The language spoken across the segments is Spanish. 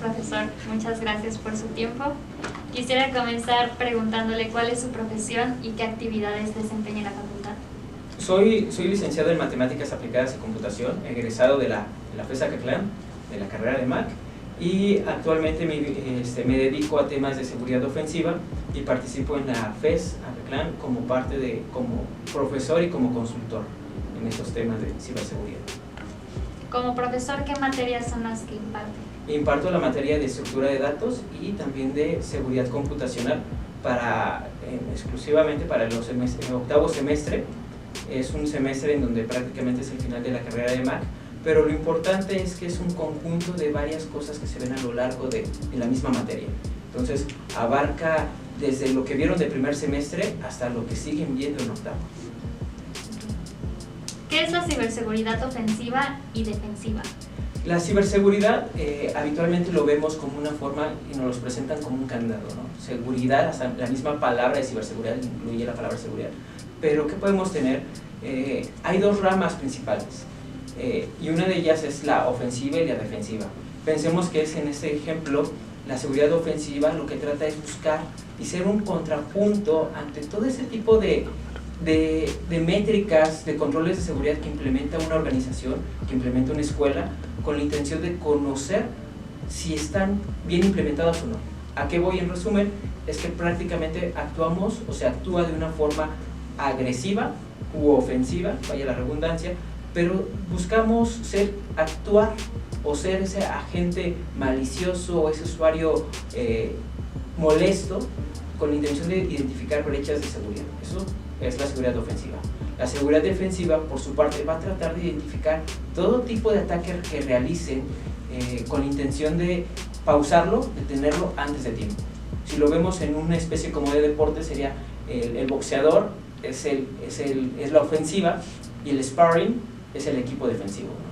profesor. Muchas gracias por su tiempo. Quisiera comenzar preguntándole cuál es su profesión y qué actividades desempeña en la facultad. Soy licenciado en Matemáticas Aplicadas y Computación, egresado de la FES Acatlán, de la carrera de MAC, y actualmente me dedico a temas de seguridad ofensiva y participo en la FES Acatlán como profesor y como consultor en estos temas de ciberseguridad. Como profesor, ¿qué materias son las que imparte? Imparto la materia de estructura de datos y también de seguridad computacional exclusivamente para el octavo semestre. Es un semestre en donde prácticamente es el final de la carrera de MAC, pero lo importante es que es un conjunto de varias cosas que se ven a lo largo de la misma materia. Entonces abarca desde lo que vieron de primer semestre hasta lo que siguen viendo en octavo. ¿Qué es la ciberseguridad ofensiva y defensiva? La ciberseguridad habitualmente lo vemos como una forma y nos los presentan como un candado, ¿no? Seguridad, hasta la misma palabra de ciberseguridad incluye la palabra seguridad. Pero ¿qué podemos tener? Hay dos ramas principales y una de ellas es la ofensiva y la defensiva. Pensemos que es en este ejemplo la seguridad ofensiva lo que trata es buscar y ser un contrapunto ante todo ese tipo de métricas, de controles de seguridad que implementa una organización, que implementa una escuela, con la intención de conocer si están bien implementadas o no. ¿A qué voy en resumen? Es que prácticamente actuamos o se actúa de una forma agresiva u ofensiva, vaya la redundancia, pero buscamos actuar o ser ese agente malicioso o ese usuario molesto con la intención de identificar brechas de seguridad. Eso es la seguridad ofensiva. La seguridad defensiva, por su parte, va a tratar de identificar todo tipo de ataque que realicen con la intención de pausarlo, detenerlo antes de tiempo. Si lo vemos en una especie como de deporte, sería el boxeador es la ofensiva y el sparring es el equipo defensivo, ¿no?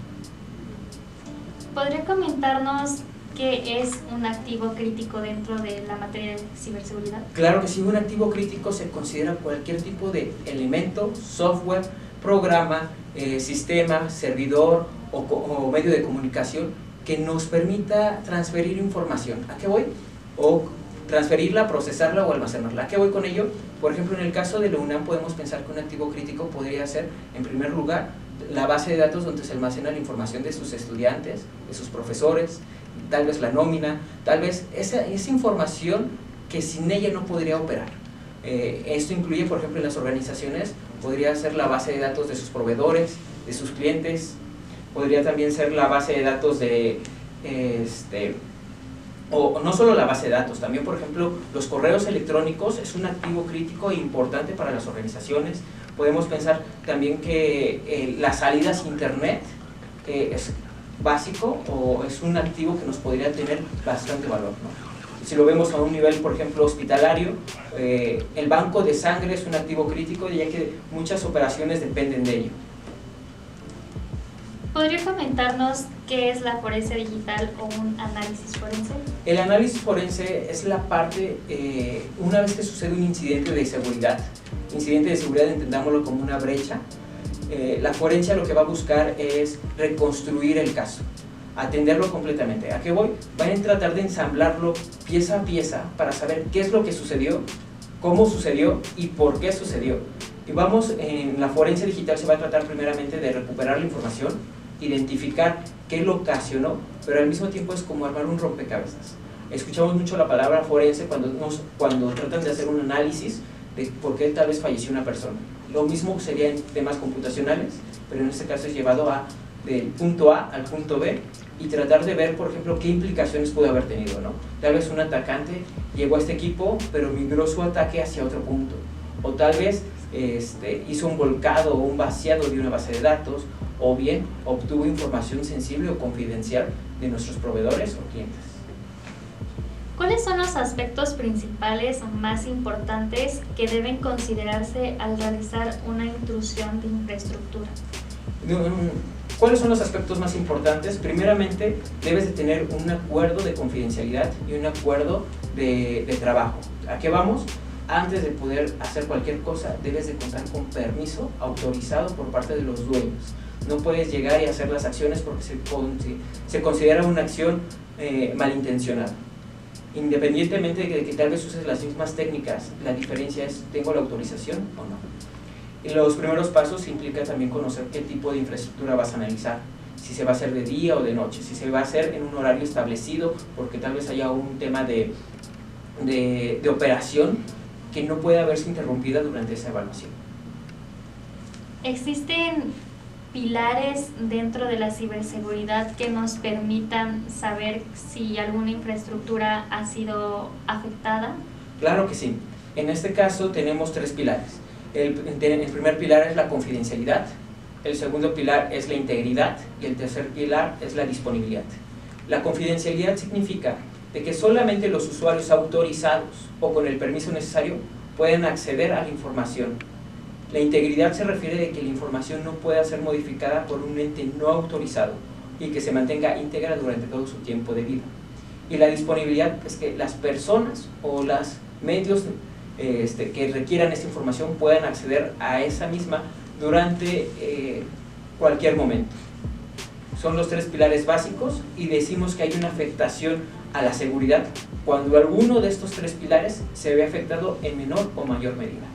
¿Podría comentarnos qué es un activo crítico dentro de la materia de ciberseguridad? Claro que sí, un activo crítico se considera cualquier tipo de elemento, software, programa, sistema, servidor o medio de comunicación que nos permita transferir información. ¿A qué voy? O transferirla, procesarla o almacenarla. ¿A qué voy con ello? Por ejemplo, en el caso de la UNAM podemos pensar que un activo crítico podría ser, en primer lugar, la base de datos donde se almacena la información de sus estudiantes, de sus profesores, tal vez la nómina, tal vez esa información que sin ella no podría operar. Esto incluye, por ejemplo, en las organizaciones, podría ser la base de datos de sus proveedores, de sus clientes, podría también ser la base de datos de o no solo la base de datos, también por ejemplo los correos electrónicos es un activo crítico e importante para las organizaciones. Podemos pensar también que las salidas a internet es básico o es un activo que nos podría tener bastante valor, ¿no? Si lo vemos a un nivel, por ejemplo, hospitalario, el banco de sangre es un activo crítico ya que muchas operaciones dependen de ello. ¿Podría comentarnos qué es la forense digital o un análisis forense? El análisis forense es la parte, una vez que sucede un incidente de seguridad entendámoslo como una brecha, la forense lo que va a buscar es reconstruir el caso, atenderlo completamente. ¿A qué voy? Van a tratar de ensamblarlo pieza a pieza para saber qué es lo que sucedió, cómo sucedió y por qué sucedió. Y en la forense digital se va a tratar primeramente de recuperar la información, identificar qué lo ocasionó, pero al mismo tiempo es como armar un rompecabezas. Escuchamos mucho la palabra forense cuando tratan de hacer un análisis de por qué tal vez falleció una persona. Lo mismo sería en temas computacionales, pero en este caso es llevado del punto A al punto B y tratar de ver, por ejemplo, qué implicaciones pudo haber tenido, ¿no? Tal vez un atacante llegó a este equipo, pero migró su ataque hacia otro punto, o tal vez hizo un volcado o un vaciado de una base de datos, o bien obtuvo información sensible o confidencial de nuestros proveedores o clientes. ¿Cuáles son los aspectos principales o más importantes que deben considerarse al realizar una intrusión de infraestructura? ¿Cuáles son los aspectos más importantes? Primeramente, debes de tener un acuerdo de confidencialidad y un acuerdo de trabajo. ¿A qué vamos? Antes de poder hacer cualquier cosa, debes de contar con permiso autorizado por parte de los dueños. no puedes llegar y hacer las acciones porque se considera una acción malintencionada. Independientemente de que tal vez uses las mismas técnicas, la diferencia es, ¿tengo la autorización o no? Y los primeros pasos implica también conocer qué tipo de infraestructura vas a analizar, si se va a hacer de día o de noche, si se va a hacer en un horario establecido, porque tal vez haya un tema de operación que no pueda verse interrumpida durante esa evaluación. ¿Existen pilares dentro de la ciberseguridad que nos permitan saber si alguna infraestructura ha sido afectada? Claro que sí. En este caso tenemos 3 pilares. El primer pilar es la confidencialidad, el segundo pilar es la integridad y el tercer pilar es la disponibilidad. La confidencialidad significa de que solamente los usuarios autorizados o con el permiso necesario pueden acceder a la información. La integridad se refiere de que la información no pueda ser modificada por un ente no autorizado y que se mantenga íntegra durante todo su tiempo de vida. Y la disponibilidad es que las personas o los medios que requieran esta información puedan acceder a esa misma durante cualquier momento. Son los 3 pilares básicos y decimos que hay una afectación a la seguridad cuando alguno de estos 3 pilares se ve afectado en menor o mayor medida.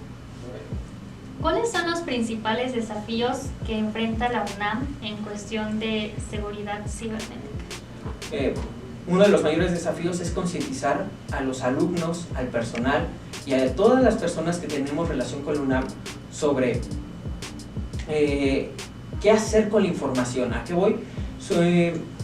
¿Cuáles son los principales desafíos que enfrenta la UNAM en cuestión de seguridad cibernética? Uno de los mayores desafíos es concientizar a los alumnos, al personal y a todas las personas que tenemos relación con la UNAM sobre qué hacer con la información. ¿A qué voy?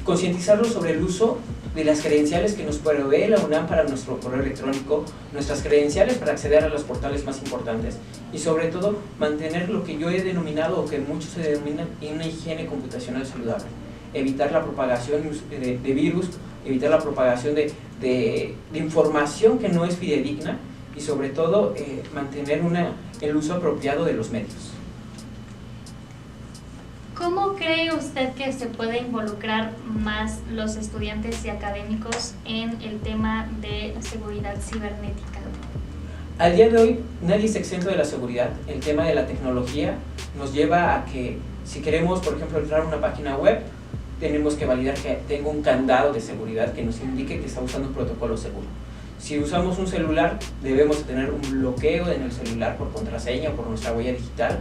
Concientizarlos sobre el uso de las credenciales que nos provee la UNAM para nuestro correo electrónico, nuestras credenciales para acceder a los portales más importantes y sobre todo mantener lo que yo he denominado o que muchos se denominan una higiene computacional saludable. Evitar la propagación de virus, evitar la propagación de información que no es fidedigna y sobre todo mantener el uso apropiado de los medios. ¿Cómo cree usted que se puede involucrar más los estudiantes y académicos en el tema de seguridad cibernética? Al día de hoy nadie es exento de la seguridad. El tema de la tecnología nos lleva a que si queremos, por ejemplo, entrar a una página web, tenemos que validar que tenga un candado de seguridad que nos indique que está usando un protocolo seguro. Si usamos un celular, debemos tener un bloqueo en el celular por contraseña o por nuestra huella digital.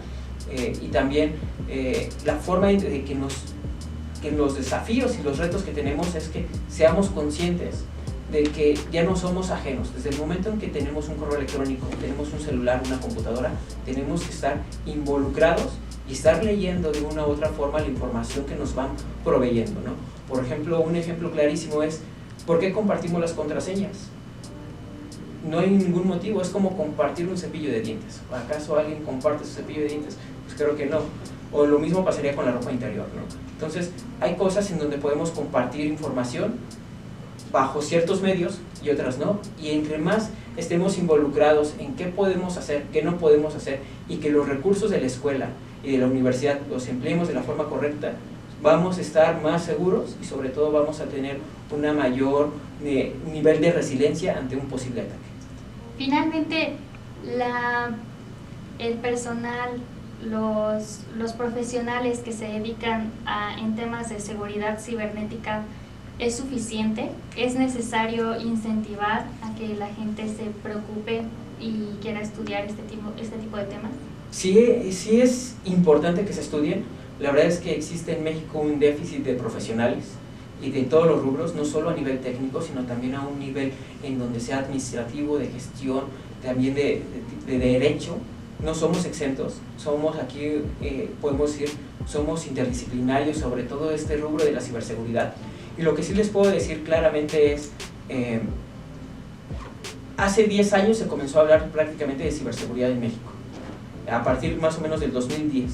Y también la forma de que los desafíos y los retos que tenemos es que seamos conscientes de que ya no somos ajenos. Desde el momento en que tenemos un correo electrónico, tenemos un celular, una computadora, tenemos que estar involucrados y estar leyendo de una u otra forma la información que nos van proveyendo, ¿no? Por ejemplo, un ejemplo clarísimo es ¿por qué compartimos las contraseñas? No hay ningún motivo, es como compartir un cepillo de dientes. ¿Acaso alguien comparte su cepillo de dientes? Pues creo que no. O lo mismo pasaría con la ropa interior, ¿no? Entonces, hay cosas en donde podemos compartir información bajo ciertos medios y otras no. Y entre más estemos involucrados en qué podemos hacer, qué no podemos hacer, y que los recursos de la escuela y de la universidad los empleemos de la forma correcta, vamos a estar más seguros y sobre todo vamos a tener una mayor nivel de resiliencia ante un posible ataque. Finalmente, el personal, los profesionales que se dedican en temas de seguridad cibernética, ¿es suficiente? ¿Es necesario incentivar a que la gente se preocupe y quiera estudiar este tipo de temas? Sí es importante que se estudien. La verdad es que existe en México un déficit de profesionales y de todos los rubros, no solo a nivel técnico, sino también a un nivel en donde sea administrativo, de gestión, también de derecho. No somos exentos, somos aquí, podemos decir, somos interdisciplinarios sobre todo este rubro de la ciberseguridad. Y lo que sí les puedo decir claramente es, hace 10 años se comenzó a hablar prácticamente de ciberseguridad en México, a partir más o menos del 2010.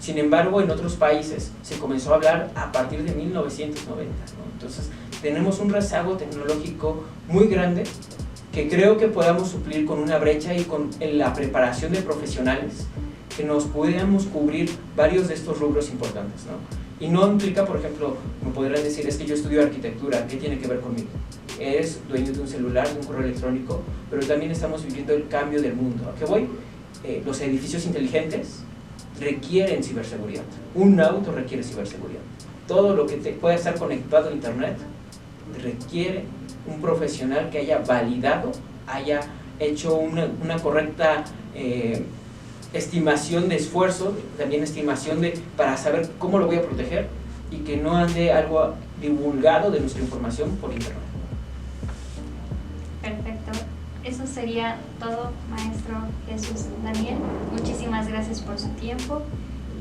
Sin embargo, en otros países se comenzó a hablar a partir de 1990, ¿no? Entonces, tenemos un rezago tecnológico muy grande que creo que podamos suplir con una brecha y con la preparación de profesionales que nos podamos cubrir varios de estos rubros importantes, ¿no? Y no implica, por ejemplo, me podrán decir, es que yo estudio arquitectura, ¿qué tiene que ver conmigo? Eres dueño de un celular, de un correo electrónico, pero también estamos viviendo el cambio del mundo. ¿A qué voy? Los edificios inteligentes requieren ciberseguridad. Un auto requiere ciberseguridad. Todo lo que pueda estar conectado a internet requiere un profesional que haya validado, haya hecho una correcta estimación de esfuerzo, también estimación para saber cómo lo voy a proteger y que no ande algo divulgado de nuestra información por internet. Perfecto. Eso sería todo, maestro Jesús Daniel. Muchísimas gracias por su tiempo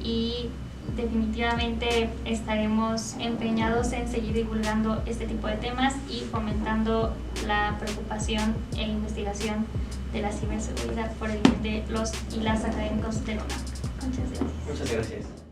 y definitivamente estaremos empeñados en seguir divulgando este tipo de temas y fomentando la preocupación e investigación de la ciberseguridad por el bien de los y las académicos de la UNAM. Muchas gracias. Muchas gracias.